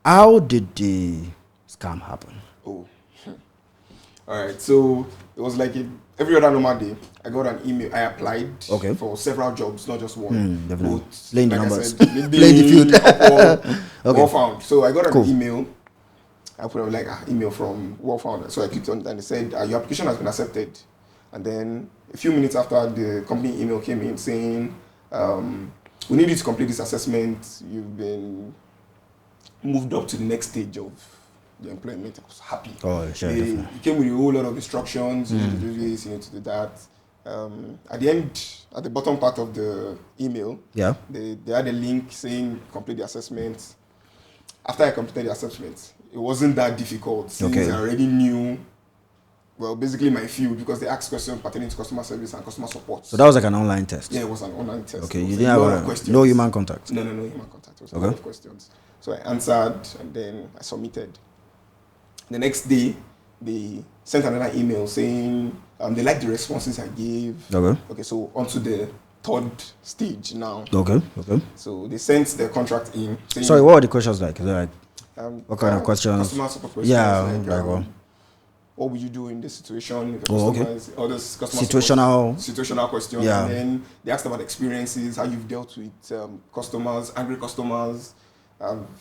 How did the scam happen? Oh, all right. So it was like every other normal day. I got an email. I applied Okay. for several jobs, not just one. Definitely. Both, Playing the like I numbers. said, Playing the field. LinkedIn, Upwork, Okay. Well Found. So I got an Cool. email. I put like an email from Well Found. So I clicked on it and it said your application has been accepted. And then a few minutes after, the company email came in saying, we need you to complete this assessment. You've been moved up to the next stage of the employment. I was happy. Oh, sure, They definitely. it came with a whole lot of instructions. You need to do this, you need to do that. At the end, at the bottom part of the email, Yeah. they had a link saying complete the assessment. After I completed the assessment, it wasn't that difficult since Okay. I already knew, well, basically my field, because they asked questions pertaining to customer service and customer support. So that was like an online test. Yeah, it was an online test. Okay, It you was didn't a lot have of questions. no human contact. No human contact. It was a Okay. lot of questions. So I answered and then I submitted. The next day, they sent another email saying they liked the responses I gave. Okay. Okay, so on to the third stage now. Okay. So they sent the contract in. Saying, Sorry, what were the questions like? Is it like what kind of questions? Customer support questions. Yeah, like, what? what would you do in this situation? If a Oh, customer okay. is, or this customer Situational questions. Yeah. And then they asked about experiences, how you've dealt with customers, angry customers,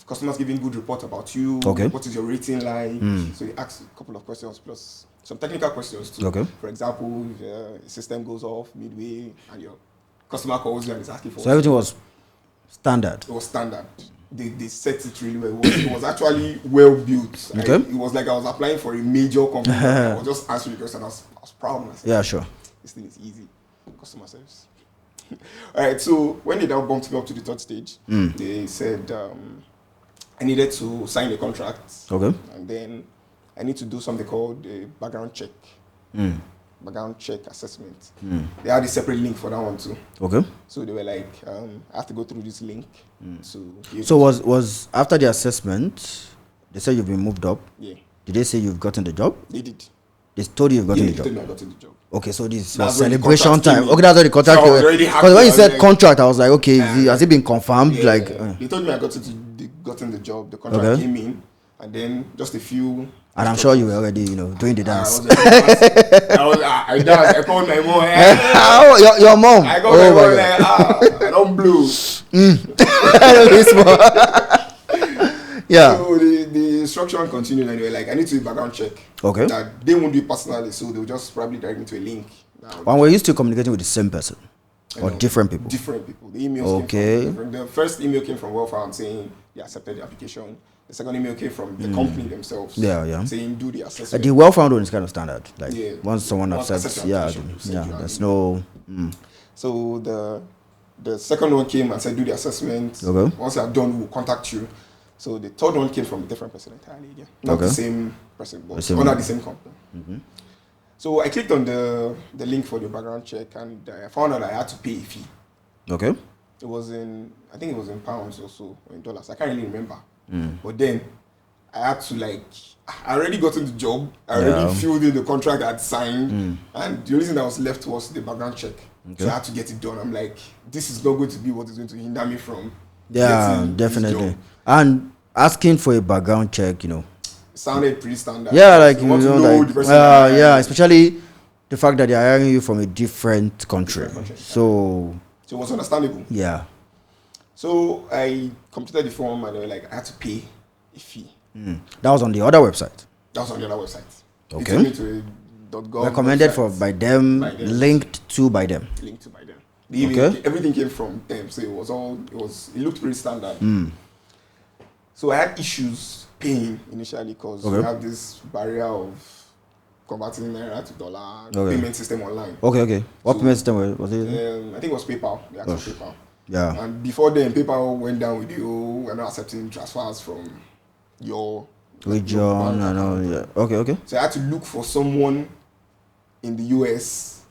customers giving good report about you. Okay. What is your rating like? So they asked a couple of questions plus some technical questions too. Okay. For example, if a system goes off midway and your customer calls you and is asking for So everything was standard. it was standard. They set it really well. It was actually well built. Okay. It was like I was applying for a major company. I was just answering the question. I was proud of myself. Yeah, sure. This thing is easy. Customer service. All right. So when they now bumped me up to the third stage, they said I needed to sign a contract. Okay. And then I need to do something called a background check. Background check assessment. They had a separate link for that one too. Okay. So they were like, I have to go through this link to. So was after the assessment, they said you've been moved up. Yeah, Did they say you've gotten the job? they did. They told you you've gotten Yeah, the they told job. me I got in the job. Okay, so this That's was when the celebration contract came time. in. Okay, that's what the contract So I was came. already happy. Because when you I was said like- contract, I was like, okay, has it been confirmed? Yeah, like, they told me I gotten the job. The contract Okay. came in, and then just a few. and I'm sure you were already, doing the I dance. I danced. I called my mom. Oh, your mom. I got Oh my my mom God. like, I don't blow. This one. Yeah. So the instruction continued, and they were like, I need to do a background check. Okay. That they won't do it personally, so they'll just probably direct me to a link. Now, And were you still communicating with the same person? I Or know, different people? Different people. The emails Okay. came from different. The first email came from Wellfound saying they accepted the application. The second email came from the company themselves. Yeah. Saying do the assessment. The well-found one is kind of standard. Like, Yeah. once someone Once accepts, accept the yeah, application, they'll send you an there's email. no... So the second one came and said do the assessment. Okay. Once you are done, we'll contact you. So the third one came from a different person entirely again. Not Okay. the same person, but The same under one. the same company. So I clicked on the link for the background check, and I found out I had to pay a fee. Okay. It was I think it was in pounds or so, or in dollars. I can't really remember. But then I had to I already gotten the job. I already Yeah. filled in the contract I'd signed. And the only thing that was left was the background check. So I had to get it done. I'm like, this is not going to be what is going to hinder me from Yeah, getting this definitely. job. And asking for a background check, It sounded pretty standard. yeah, like, you want to know like, the person. yeah, especially the fact that they're hiring you from a different country. Different country. So, So it was understandable. yeah. So I completed the form and they were like, I had to pay a fee. That was on the other website. That was on the other website. Okay. They took me to a .gov Recommended website, by them, By them. linked to by them. linked to by them. The email, Okay. everything came from them, so it looked pretty standard. So I had issues paying initially because we Okay. have this barrier of converting naira to dollar Okay. payment system online. Okay. What So, payment system was it? I think it was PayPal. The actual Gosh. PayPal. Yeah. And before then, PayPal went down with we're not accepting transfers from your Region, bank I know, account. yeah. Okay. So I had to look for someone in the US.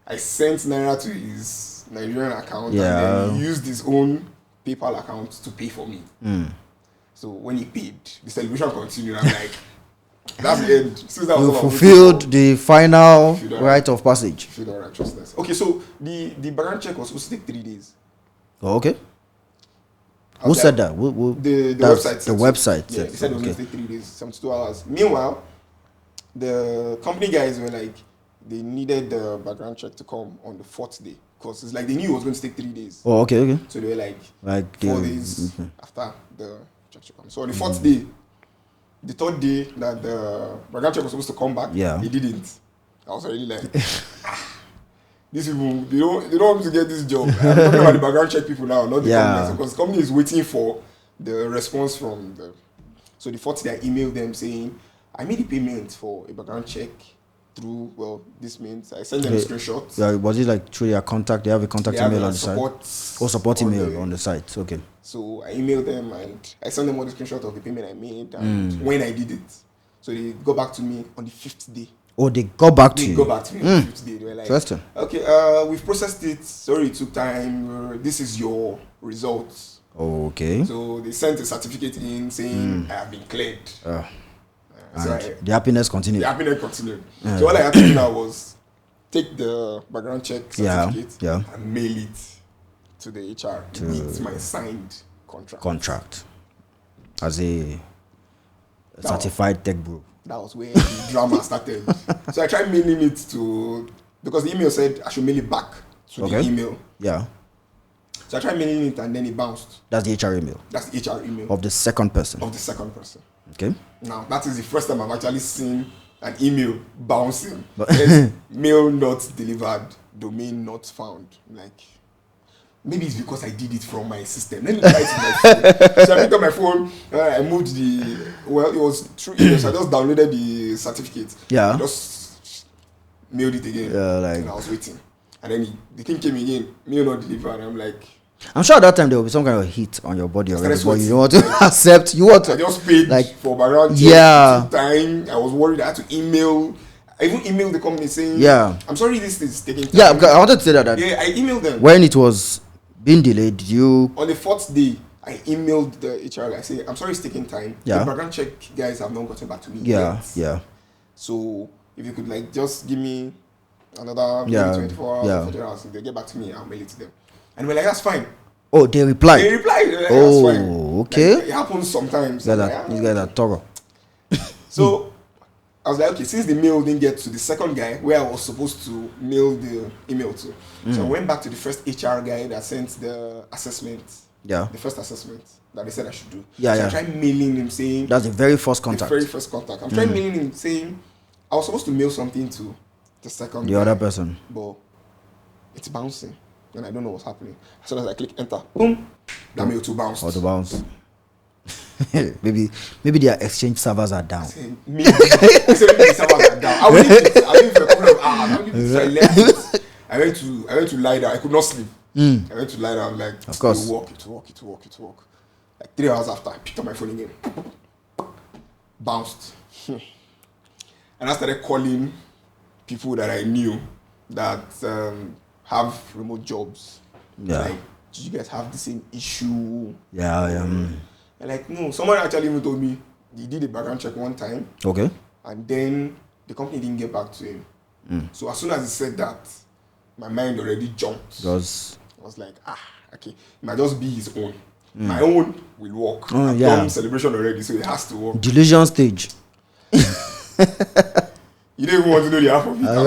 I sent naira to his Nigerian account, Yeah. and then he used his own PayPal account to pay for me. So when he paid, the celebration continued. I'm like, that's the end. Since that was You all I was fulfilled looking the final Fulfilled. rite of passage. for, feel righteousness. Okay, so the background check was supposed to take 3 days. Oh, okay. I Who was said like, that? Who, The that's website. the said so. website. Yeah, said they so, said it was going okay. to take 3 days, 72 hours. Meanwhile, the company guys were like, they needed the background check to come on the 4th day because it's like they knew it was going to take 3 days. Oh, okay. So they were like Like 4 days after the check should come. So on the 4th Mm-hmm. day, the 3rd day that the background check was supposed to come back, Yeah. he didn't. I was already like, these people, they don't want me to get this job. I'm talking about the background check people now, not the Yeah. company. Because the company is waiting for the response from the. So the 4th day I emailed them saying, I made a payment for a background check through, well, this means I sent them a Yeah. screenshot. Yeah, was it like through their contact? They have a contact They have email a on the site. Support on email the- on the site. Okay. So I emailed them and I sent them all the screenshot of the payment I made Mm. and when I did it. So they got back to me on the 5th day. Oh, they got back to They you. got back to me on the 5th day. They were like, Interesting. okay, we've processed it. Sorry, it took time. This is your results. Okay. So they sent a certificate in saying I have been cleared. So And the happiness continued. the happiness continued. So all I had to do now was take the background check certificate yeah. and mail it to the HR with my signed contract. Contract. As a certified tech bro. That was where the drama started. So I tried mailing it to, because the email said I should mail it back to the email. Yeah. So I tried mailing it and then it bounced. That's the HR email That's the HR email of the second person. of the second person. Okay. Now, that is the first time I've actually seen an email bouncing. Yes, mail not delivered, domain not found. Like, maybe it's because I did it from my system. Let me try it with my phone. So I picked up my phone, I moved it was through email, so I just downloaded the certificate. Yeah. I just mailed it again. Yeah, like- and I was waiting. And then the thing came again, mail not delivered. And I'm like, I'm sure at that time there will be some kind of heat on your body already, started but you sweating. don't want to accept. You want I to. just paid like, for background check. yeah. It took time. I was worried. I had to email. I even emailed the company saying, Yeah. I'm sorry this is taking time. Yeah, because I wanted to say that. Yeah, I emailed them. When it was being delayed, did you. On the 4th day, I emailed the HR guy saying, I'm sorry it's taking time. Yeah. The background check guys have not gotten back to me Yeah, yet. yeah. So if you could like just give me another maybe Yeah, 24 hours yeah. or 40 hours, if they get back to me, I'll mail it to them. And we're like, that's fine. Oh, they replied. They replied, they're like, Oh, that's fine. okay. Like, it happens sometimes. These I'm guys like, are- these guys are thorough. So I was like, okay, since the mail didn't get to the second guy where I was supposed to mail the email to, so I went back to the first HR guy that sent the assessment, Yeah. the first assessment that they said I should do. Yeah, so yeah. I tried mailing him saying, That's the very first the contact. very first contact. I'm trying mailing him saying, I was supposed to mail something to the second The guy, other person. but it's bouncing and I don't know what's happening. As soon as I click enter, boom, that mail too bounced. Or to bounce. maybe their exchange servers are down. Me, I said maybe the servers are down. I will leave it. I leave it for a couple of hours. I will leave it. So I left it. I went to lie down. I could not sleep. I went to lie down like Of course. it will work. Like 3 hours after, I picked up my phone again. Bounced. And I started calling people that I knew that have remote jobs. Yeah. Like, do you guys have the same issue? Yeah, yeah. And like, no, someone actually even told me he did a background check one time Okay. and then the company didn't get back to him. So as soon as he said that, my mind already jumped. Because I was like, okay, it might just be his own. My own will work. Oh, I've yeah. done celebration already, so it has to work. delusion stage. You don't even want to know the half of it. I'm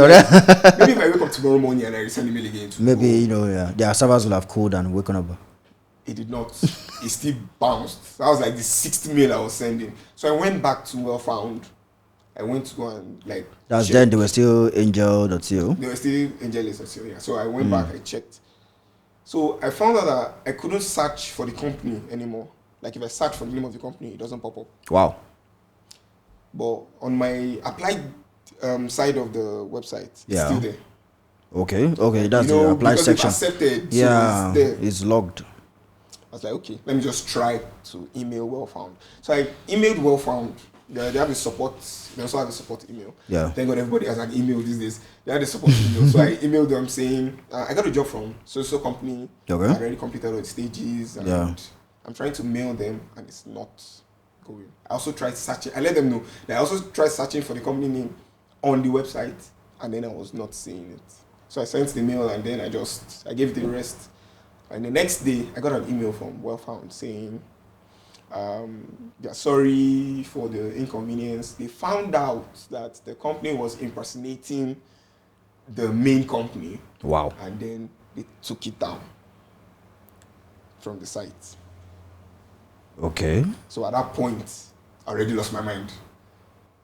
like, maybe if I wake up tomorrow morning and I send email again to Maybe, yeah, their servers will have cooled and woken up. it did not. It still bounced. That was like the 6th mail I was sending. So I went back to Well Found. I went to go and like. That's check. then they were still angel.co. They were still AngelList, yeah. So I went back, I checked. So I found out that I couldn't search for the company anymore. Like if I search for the name of the company, it doesn't pop up. Wow. But on my applied side of the website, it's Yeah. still there. Okay, that's the apply because section. it's accepted, Yeah, so it's there. it's logged. I was like, okay, let me just try to email Wellfound. So I emailed Wellfound. They have a support. They also have a support email. Yeah. Thank God everybody has an email these days. They had a support email. So I emailed them saying, I got a job from so company. Okay. I already completed all the stages. And Yeah. I'm trying to mail them and it's not going. I also tried searching. I let them know that I also tried searching for the company name on the website and then I was not seeing it. So I sent the mail and then I gave the rest And the next day, I got an email from Wellfound saying, they're sorry for the inconvenience. They found out that the company was impersonating the main company. Wow. And then they took it down from the site. Okay. So at that point, I already lost my mind.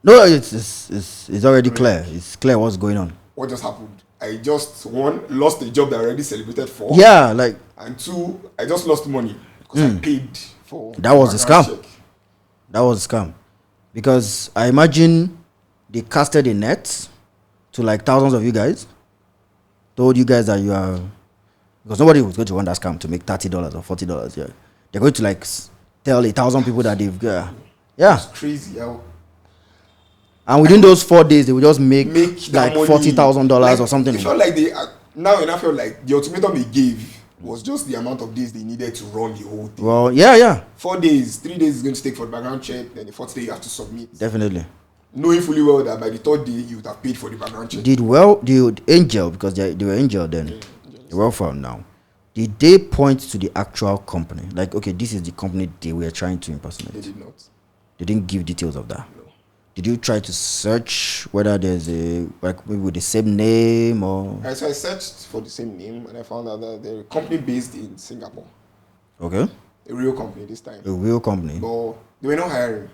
No, it's already clear. It's clear what's going on. What just happened? I just, one, lost the job that I already celebrated for. Yeah, like And two, I just lost money because I paid for that was a background scam. check. That was a scam. Because I imagine they casted a net to like thousands of you guys. Told you guys that you are, because nobody was going to run that scam to make $30 or $40. Yeah, they're going to like tell 1,000 people that they've yeah. It's crazy. And within those 4 days, they will just make that like money. $40,000 or something. It felt like they now and I felt like the ultimatum they gave was just the amount of days they needed to run the whole thing. Well, yeah, 4 days, 3 days is going to take for the background check, then the fourth day you have to submit. definitely. Knowing fully well that by the third day you would have paid for the background check. Did Angel, because they were Angel then, they were found now. Did they point to the actual company? Like, okay, this is the company they were trying to impersonate. They did not. They didn't give details of that. No. Did you try to search whether there's a, like, maybe with the same name or? So I searched for the same name and I found out that they're a company based in Singapore. Okay. A real company this time. A real company. But they were not hiring.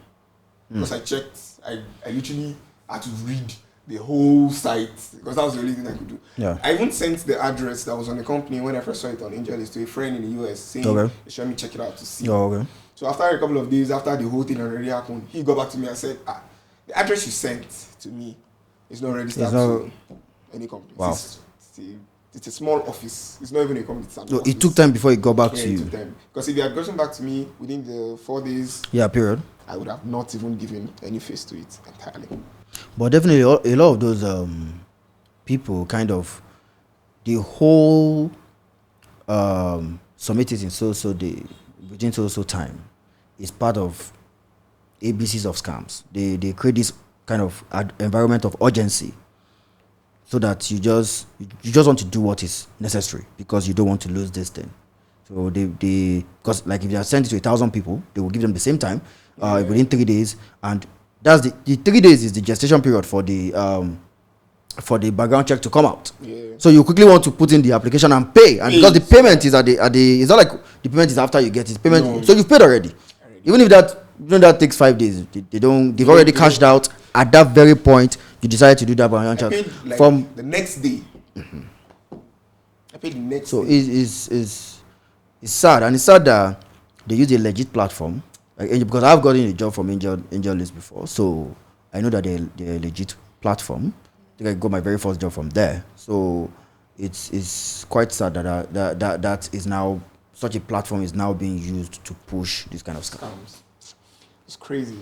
Because I checked, I literally had to read the whole site because that was the only thing I could do. Yeah. I even sent the address that was on the company when I first saw it on AngelList to a friend in the US saying, Okay. "Show me check it out to see." Oh, okay. So after a couple of days, after the whole thing already happened, he got back to me and said, the address you sent to me is not registered It's not- to any company. Wow. It's a small office. It's not even a company. It's an So office. it took time before it got back Yeah, to it you. took time. Because if you had gotten back to me within the 4 days, Yeah, period. I would have not even given any face to it entirely. But definitely, a lot of those people kind of, the whole submit it in so day within so time is part of ABCs of scams. They create this kind of environment of urgency, so that you just want to do what is necessary because you don't want to lose this thing. So they because like if they are sent it to 1,000 people, they will give them the same time within 3 days, and that's the 3 days is the gestation period for the background check to come out. Yeah. So you quickly want to put in the application and pay, and because the payment is at the it's not like the payment is after you get it. Payment, No. so you've paid already. Even if that takes 5 days, they've already cashed out at that very point. You decide to do that background I check paid like from. the next day. I paid the next So day. it's sad, and it's sad that they use a legit platform like Angel, because I've gotten a job from AngelList before, so I know that they're a legit platform. I think I got my very first job from there. So it's quite sad that is now such a platform is now being used to push this kind of scam. Scams. It's crazy.